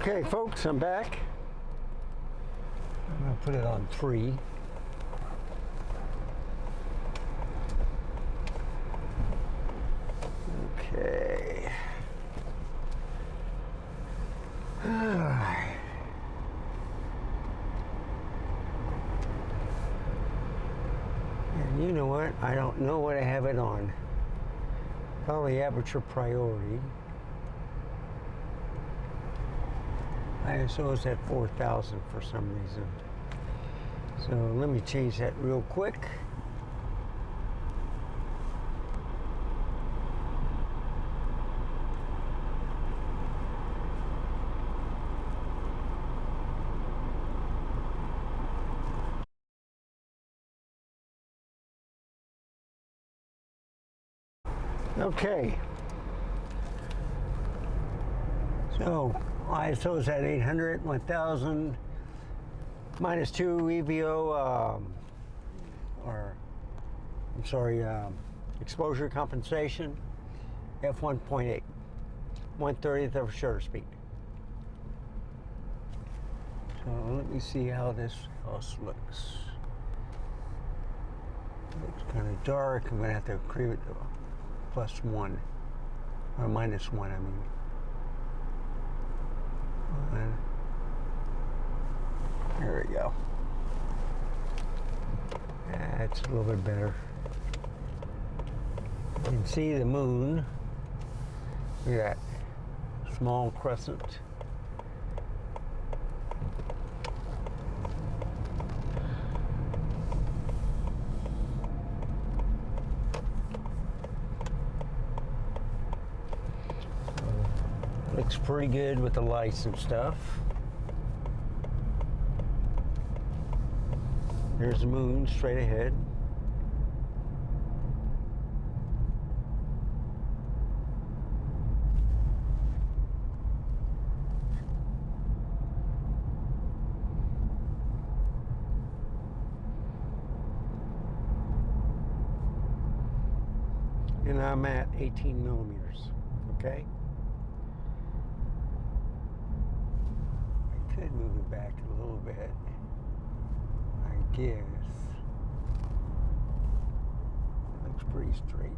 Okay, folks, I'm back. I'm going to put it on 3. Okay. And you know what? I don't know what I have it on. Probably aperture priority. ISO is at 4,000 for some reason. So let me change that real quick. Okay. So ISO is at 800, 1000, -2 EVO, exposure compensation, f1.8, 1/30th of shutter speed. So let me see how this house looks. Looks kind of dark. I'm going to have to create it to +1, or -1, I mean. There we go. That's a little bit better. You can see the moon. Look at that small crescent. Looks pretty good with the lights and stuff. There's the moon straight ahead. And I'm at 18 millimeters, okay? I could move it back a little bit, I guess. Looks pretty straight.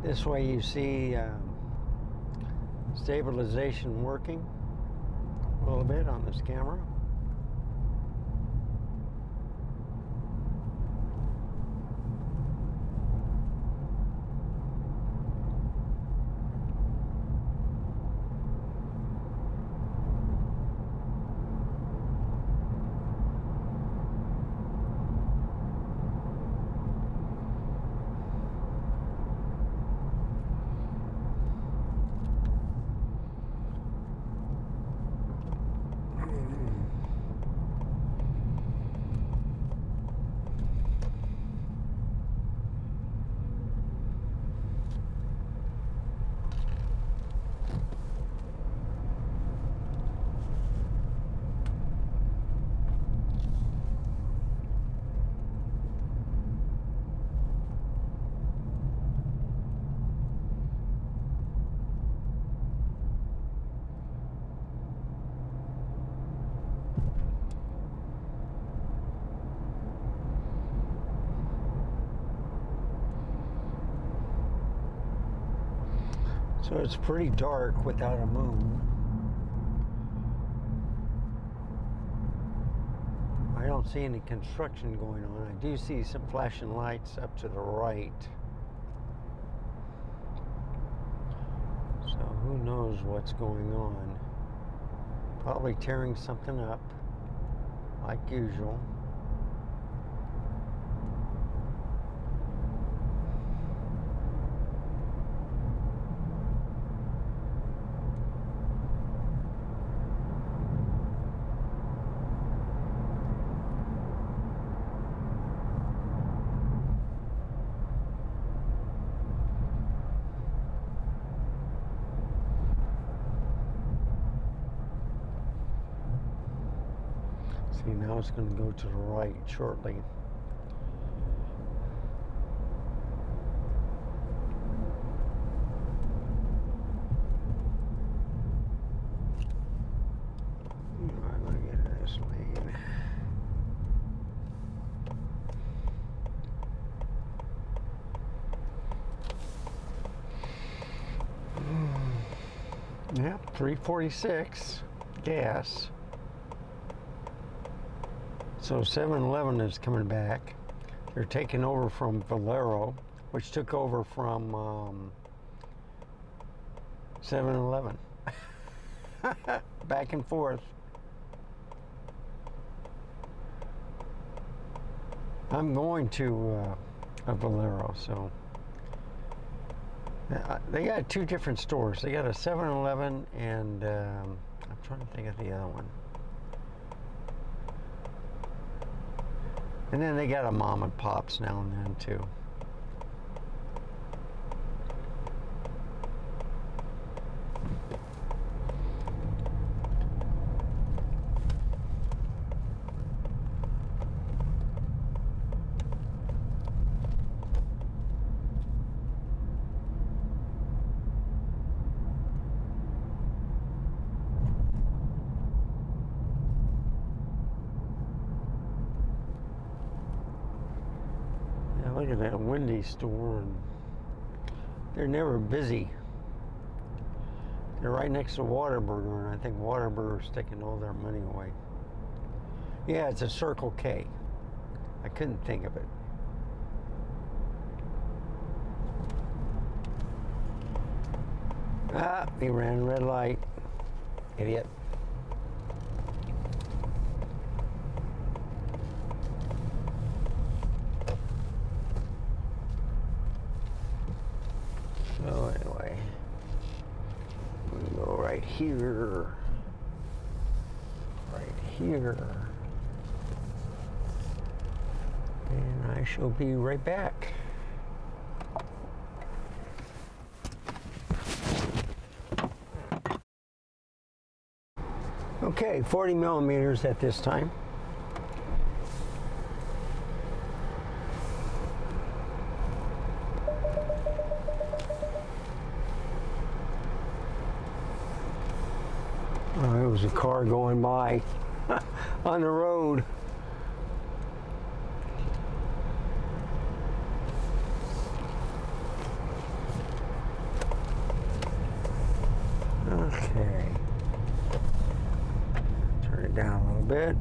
This way you see stabilization working a little bit on this camera. So it's pretty dark without a moon. I don't see any construction going on. I do see some flashing lights up to the right. So who knows what's going on. Probably tearing something up, like usual. See, now it's going to go to the right shortly. I'm going to get in this lane. Yep, 346 gas. So 7-Eleven is coming back. They're taking over from Valero, which took over from 7-Eleven. Back and forth. I'm going to a Valero, so they got two different stores. They got a 7-Eleven and I'm trying to think of the other one. And then they got a mom and pops now and then too. Look at that Wendy's store, and they're never busy. They're right next to Whataburger, and I think Whataburger's taking all their money away. Yeah, it's a Circle K. I couldn't think of it. Ah, he ran a red light. Idiot. So anyway, we go right here, and I shall be right back. Okay, 40 millimeters at this time. There was a car going by on the road. Okay. Turn it down a little bit.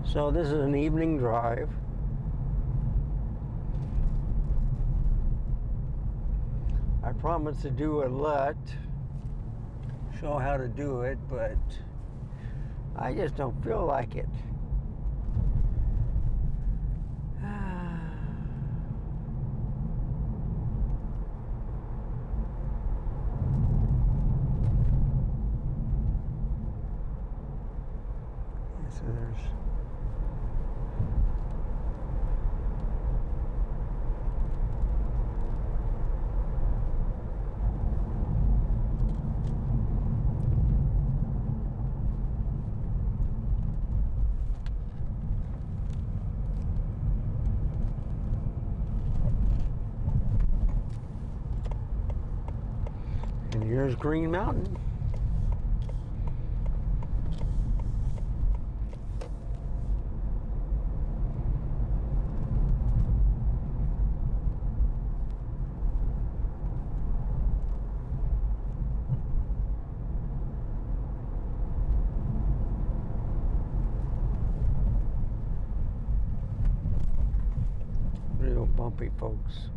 So this is an evening drive. I promised to do a LUT, show how to do it, but I just don't feel like it. So there's and here's Green Mountain. Real bumpy, folks.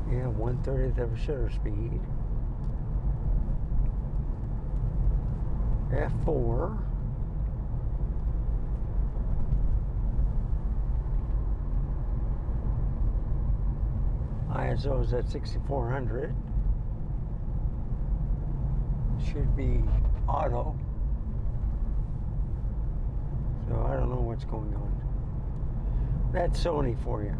Yeah, 1/30th of a shutter speed. F4. ISO is at 6400. Should be auto. So I don't know what's going on. That's Sony for you.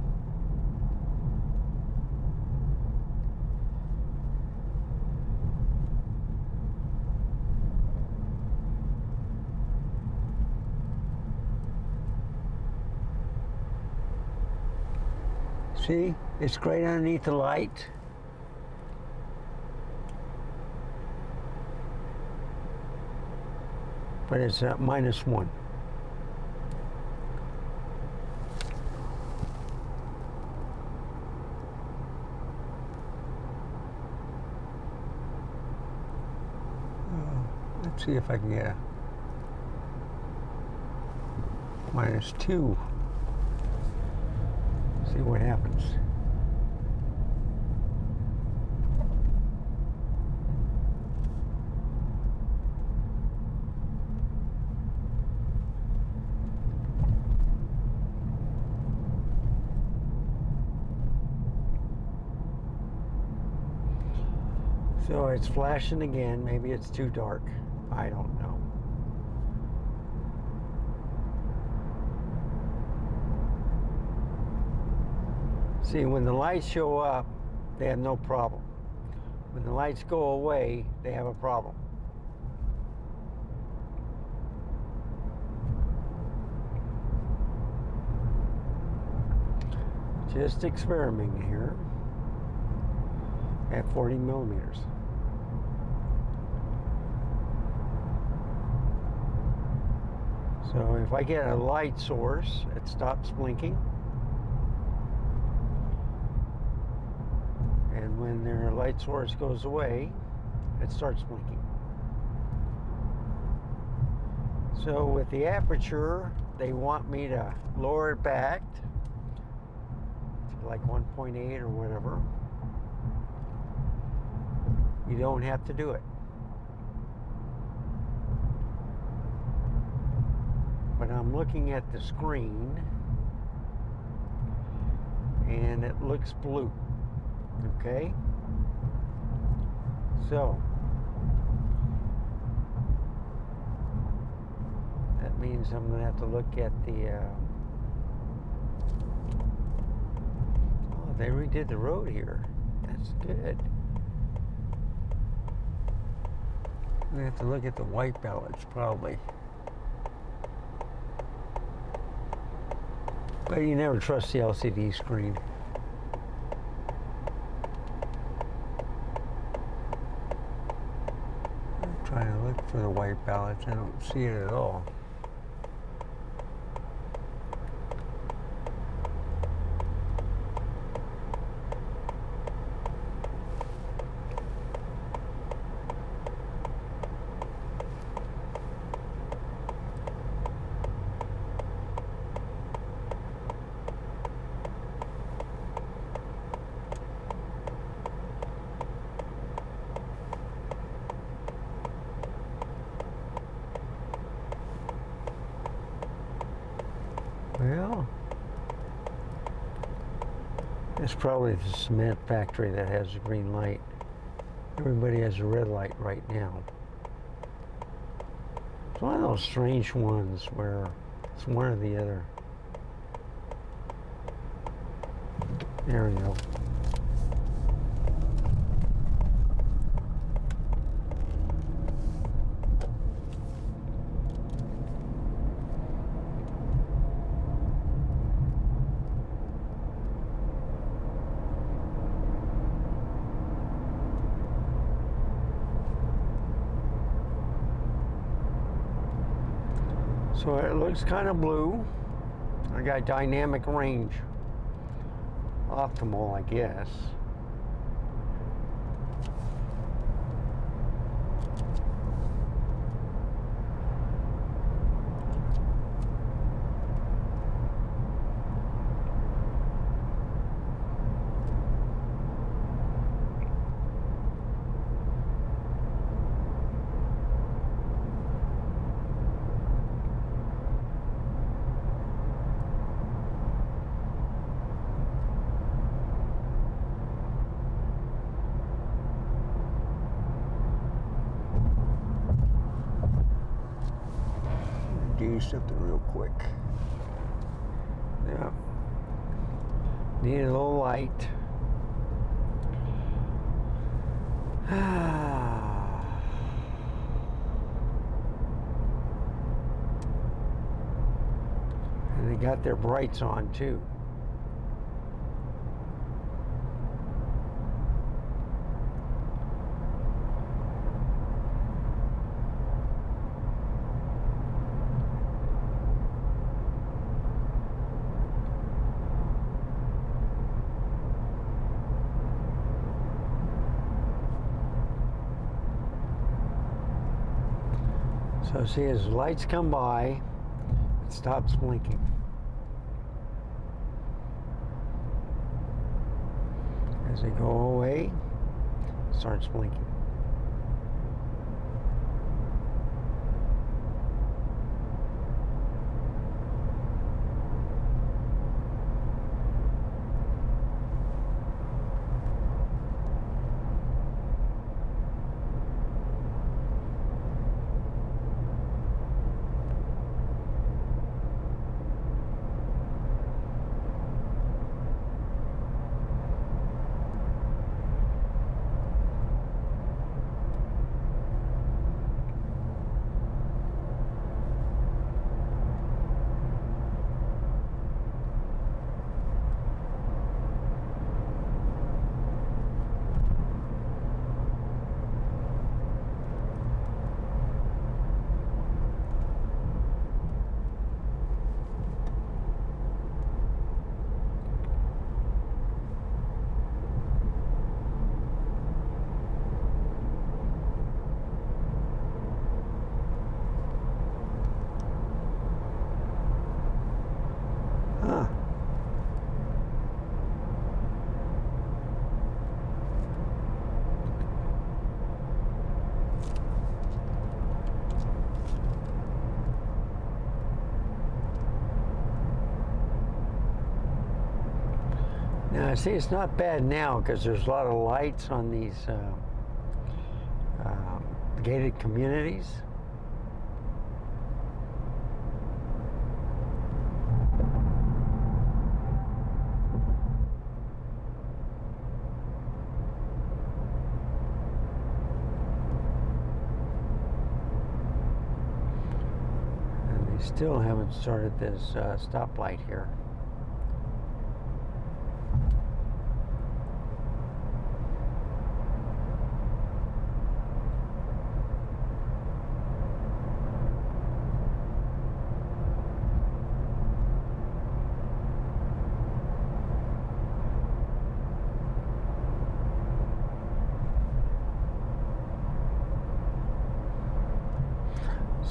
See, it's great underneath the light. But it's at -1. Let's see if I can get a -2. See what happens. So it's flashing again. Maybe it's too dark. I don't know. See, when the lights show up, they have no problem. When the lights go away, they have a problem. Just experimenting here at 40 millimeters. So if I get a light source, it stops blinking. And when their light source goes away, it starts blinking. So with the aperture, they want me to lower it back to like 1.8 or whatever. You don't have to do it. But I'm looking at the screen and it looks blue. Okay? So that means I'm going to have to look at the oh, they redid the road here. That's good. We have to look at the white balance probably. But you never trust the LCD screen. I'm trying to look for the white balance. I don't see it at all. Well, it's probably the cement factory that has a green light. Everybody has a red light right now. It's one of those strange ones where it's one or the other. There we go. So it looks kind of blue. I got dynamic range. Optimal, I guess. Do something real quick. Yeah. Need a little light. And they got their brights on too. So see, as lights come by, it stops blinking. As they go away, it starts blinking. Now, see, it's not bad now because there's a lot of lights on these gated communities. And they still haven't started this stoplight here.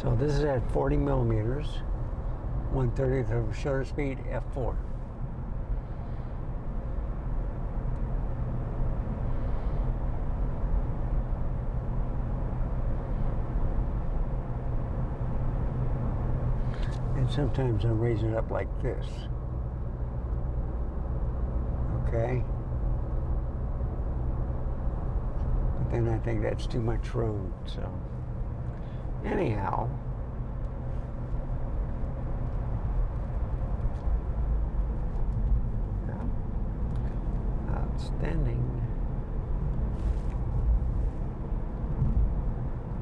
So this is at 40 millimeters, 1/30th of shutter speed, f4. And sometimes I'm raising it up like this. Okay? But then I think that's too much road, so. Anyhow, yeah. Outstanding.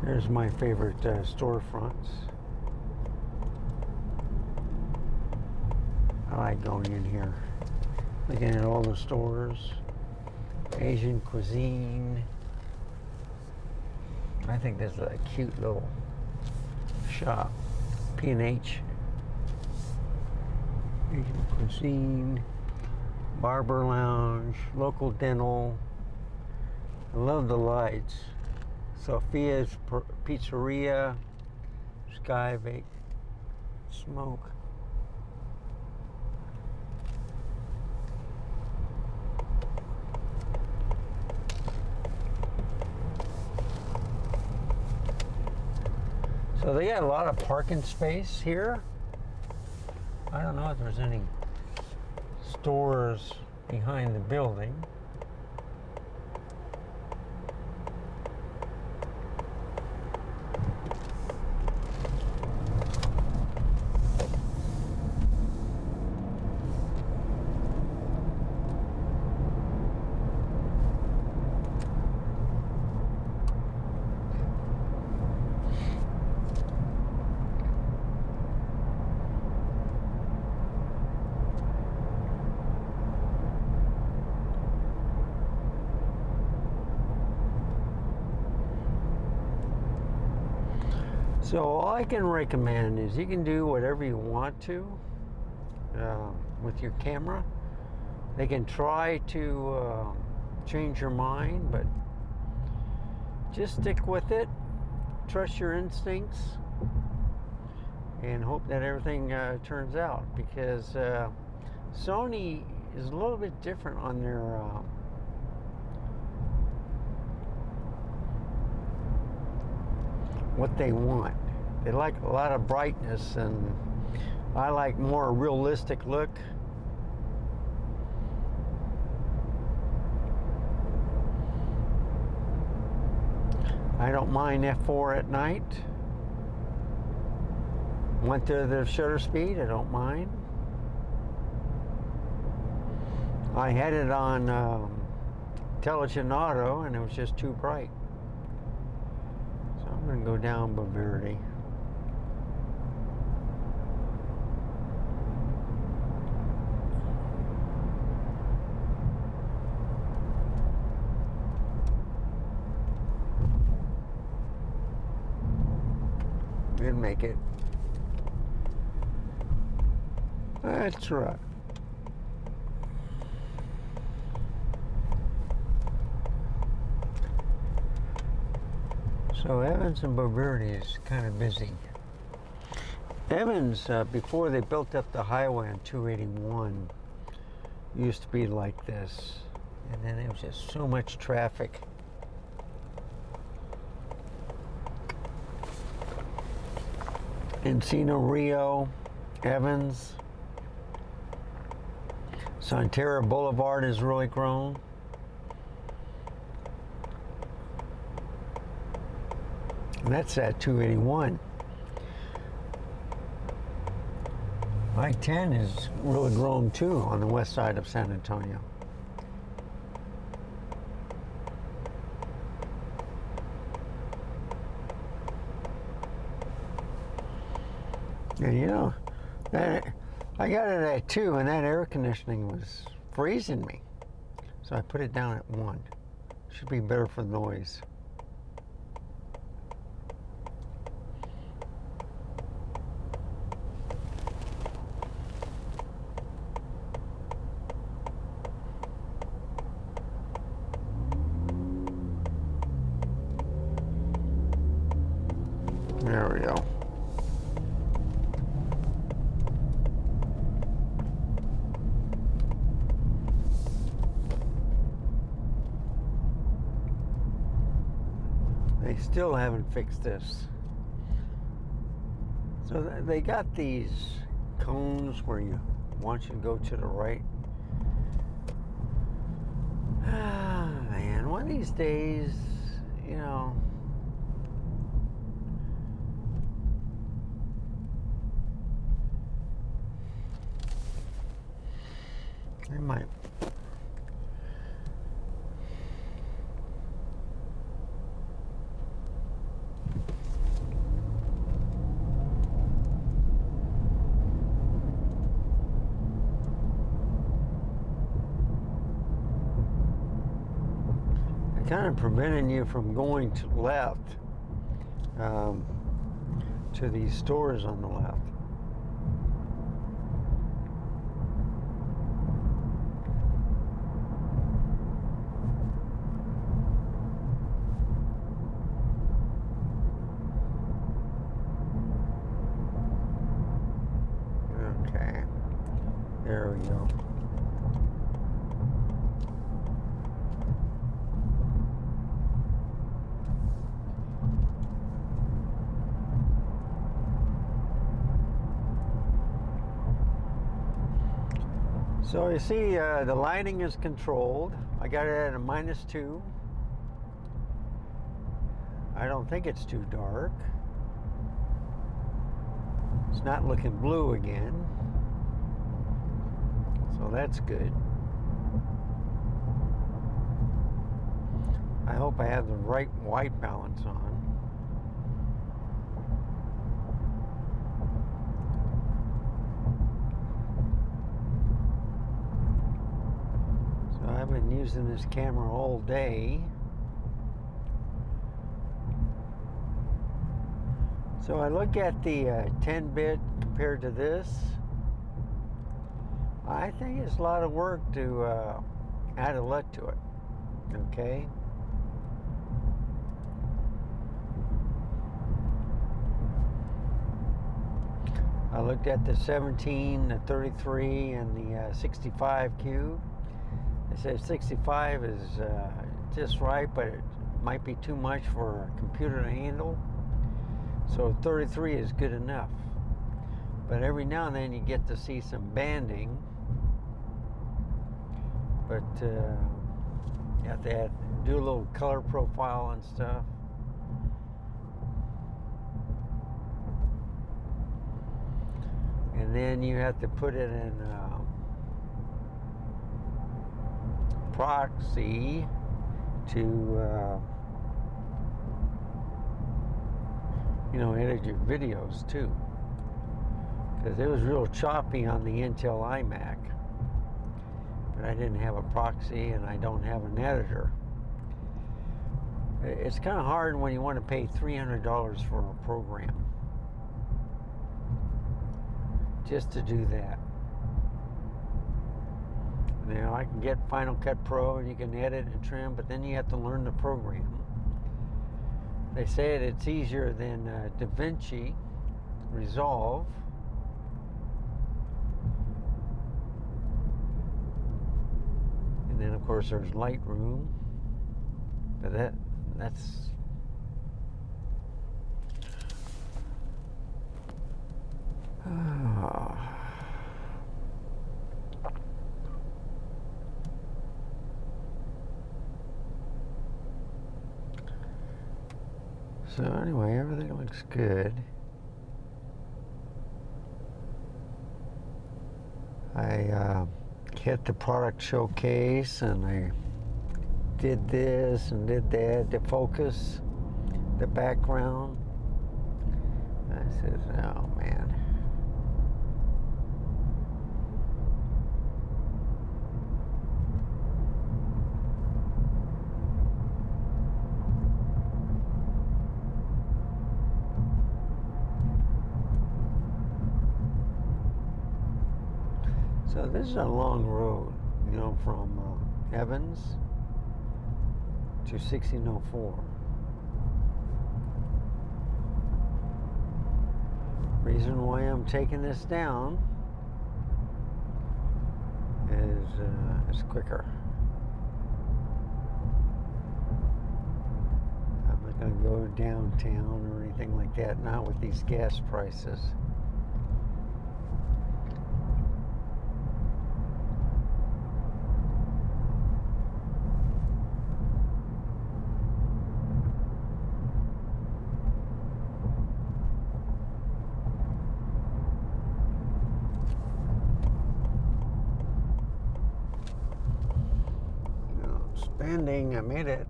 There's my favorite storefronts. I like going in here, looking at all the stores, Asian cuisine. I think this is a cute little shop. P&H, Asian cuisine, barber lounge, local dental. I love the lights. Sophia's Pizzeria, Sky Vape Smoke. So they got a lot of parking space here. I don't know if there's any stores behind the building. So all I can recommend is you can do whatever you want to with your camera. They can try to change your mind, but just stick with it. Trust your instincts and hope that everything turns out, because Sony is a little bit different on their what they want. They like a lot of brightness, and I like more realistic look. I don't mind f4 at night. 1/3 of shutter speed, I don't mind. I had it on intelligent auto and it was just too bright. So I'm going to go down Bavaria. Didn't make it. That's right. So Evans and Bavaria is kind of busy. Evans, before they built up the highway on 281, used to be like this. And then there was just so much traffic. Encino Rio, Evans. Sonterra Boulevard has really grown. And that's at 281. I-10 has really grown too on the west side of San Antonio. And you know, I got it at 2 and that air conditioning was freezing me. So I put it down at 1. Should be better for noise. There we go. They still haven't fixed this. So they got these cones where you want you to go to the right. Ah, man, one of these days, you know, I might. Kind of preventing you from going to the left to these stores on the left. Okay, there we go. So you see the lighting is controlled. I got it at a -2. I don't think it's too dark. It's not looking blue again. So that's good. I hope I have the right white balance on. I've been using this camera all day. So I look at the 10-bit compared to this. I think it's a lot of work to add a LUT to it. Okay. I looked at the 17, the 33, and the 65 cube. They said 65 is just right, but it might be too much for a computer to handle. So 33 is good enough. But every now and then you get to see some banding. But you have to do a little color profile and stuff. And then you have to put it in proxy to edit your videos too, because it was real choppy on the Intel iMac, but I didn't have a proxy and I don't have an editor. It's kind of hard when you want to pay $300 for a program just to do that. Now I can get Final Cut Pro and you can edit and trim, but then you have to learn the program. They say it's easier than DaVinci Resolve. And then of course there's Lightroom. But that's So anyway, everything looks good. I hit the product showcase and I did this and did that to focus the background. I said, oh man. So this is a long road, from Evans to 1604. Reason why I'm taking this down is it's quicker. I'm not going to go downtown or anything like that, not with these gas prices. I made it.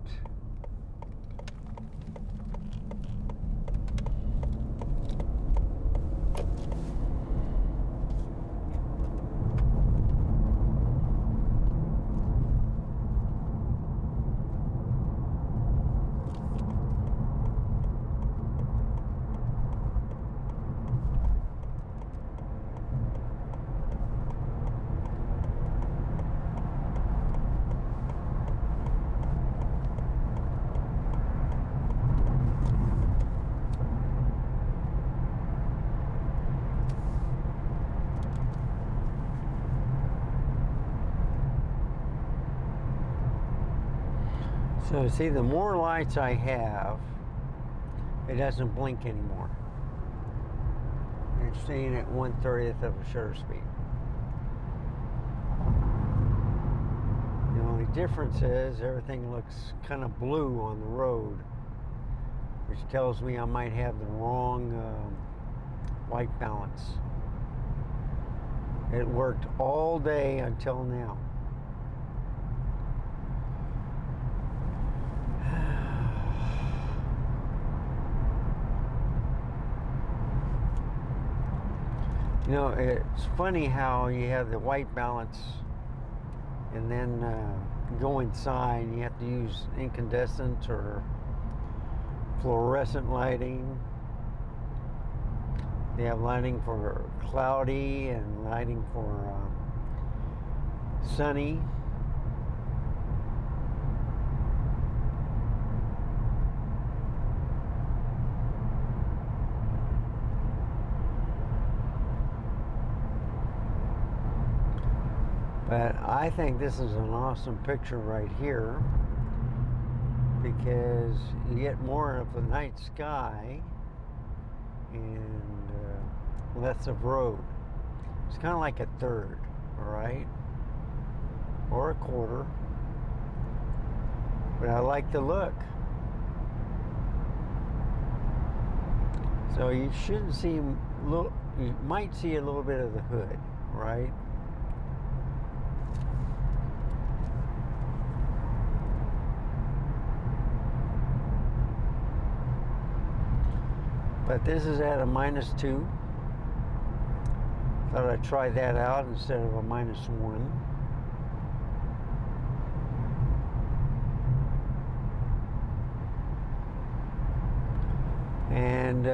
So see, the more lights I have, it doesn't blink anymore. It's staying at 1/30th of a shutter speed. The only difference is everything looks kind of blue on the road, which tells me I might have the wrong white balance. It worked all day until now. It's funny how you have the white balance and then go inside and you have to use incandescent or fluorescent lighting. They have lighting for cloudy and lighting for sunny. But I think this is an awesome picture right here because you get more of the night sky and less of road. It's kind of like a third, all right, or a quarter. But I like the look. So you shouldn't see you might see a little bit of the hood, right? But this is at a -2. Thought I'd try that out instead of a -1. And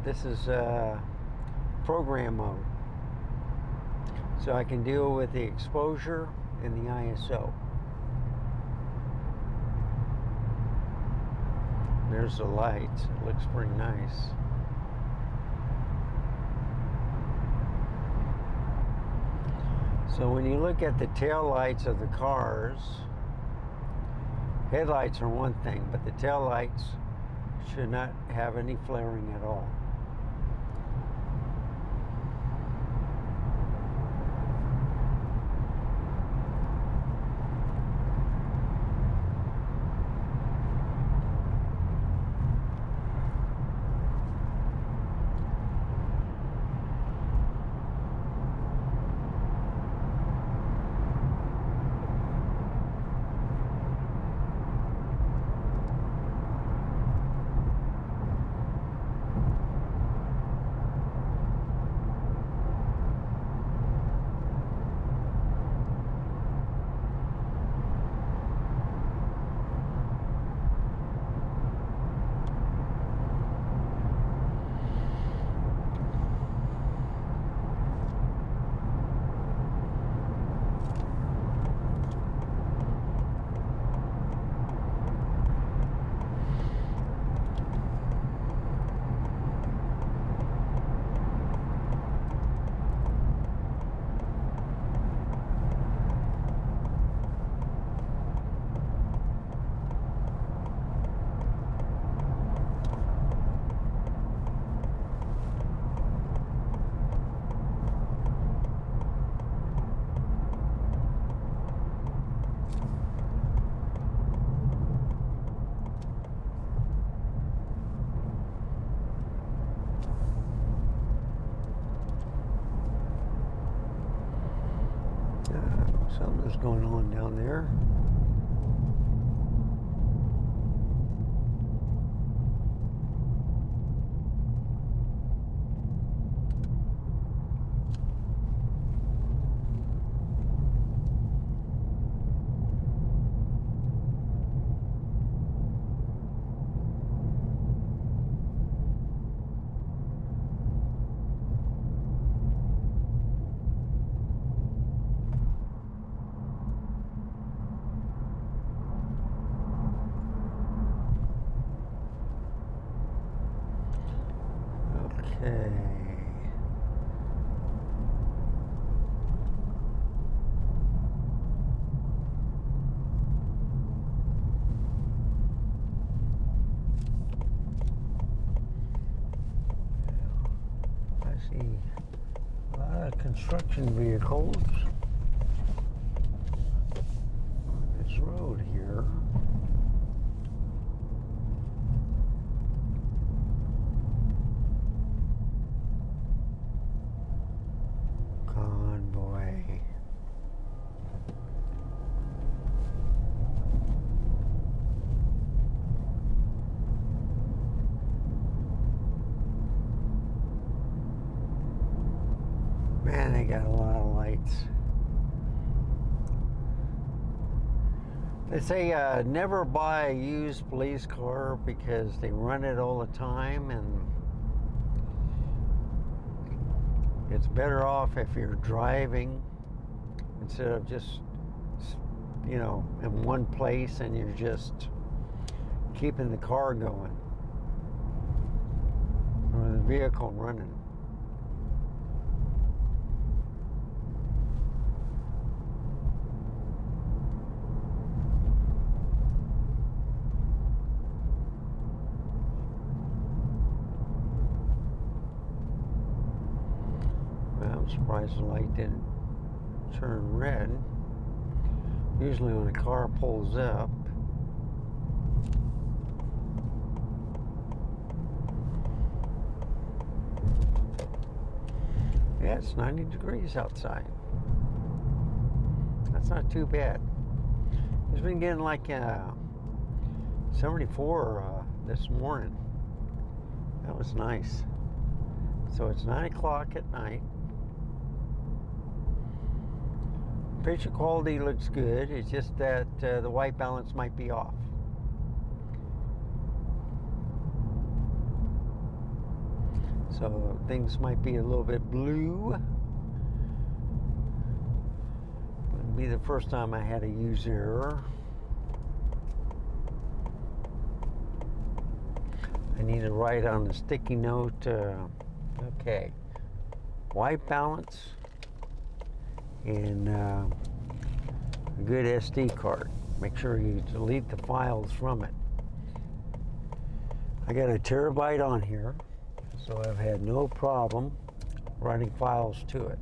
this is program mode. So I can deal with the exposure and the ISO. There's the lights. It looks pretty nice. So when you look at the tail lights of the cars, headlights are one thing, but the tail lights should not have any flaring at all. Something's going on down there. Okay. I see a lot of construction vehicles on this road here. Convoy. Man, they got a lot of lights. They say never buy a used police car because they run it all the time and It's better off if you're driving instead of just, in one place and you're just keeping the car going or the vehicle running. Well, I'm surprised the light didn't turn red. Usually when a car pulls up, yeah, it's 90 degrees outside. That's not too bad. It's been getting like 74 this morning. That was nice. So it's 9 o'clock at night. Picture quality looks good. It's just that the white balance might be off. So things might be a little bit blue. Wouldn't be the first time I had a user error. I need to write on the sticky note. Okay, white balance and a good SD card. Make sure you delete the files from it. I got a terabyte on here, so I've had no problem writing files to it.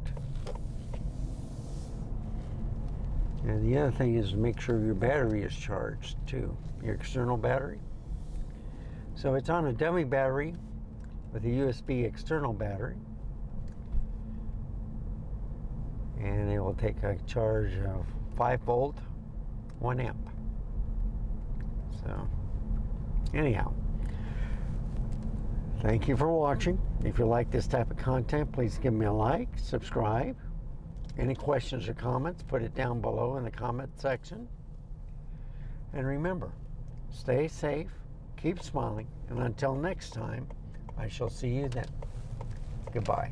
And the other thing is to make sure your battery is charged too, your external battery. So it's on a dummy battery with a USB external battery. And it will take a charge of 5 volt, 1 amp. So, anyhow, thank you for watching. If you like this type of content, please give me a like, subscribe. Any questions or comments, put it down below in the comment section. And remember, stay safe, keep smiling, and until next time, I shall see you then. Goodbye.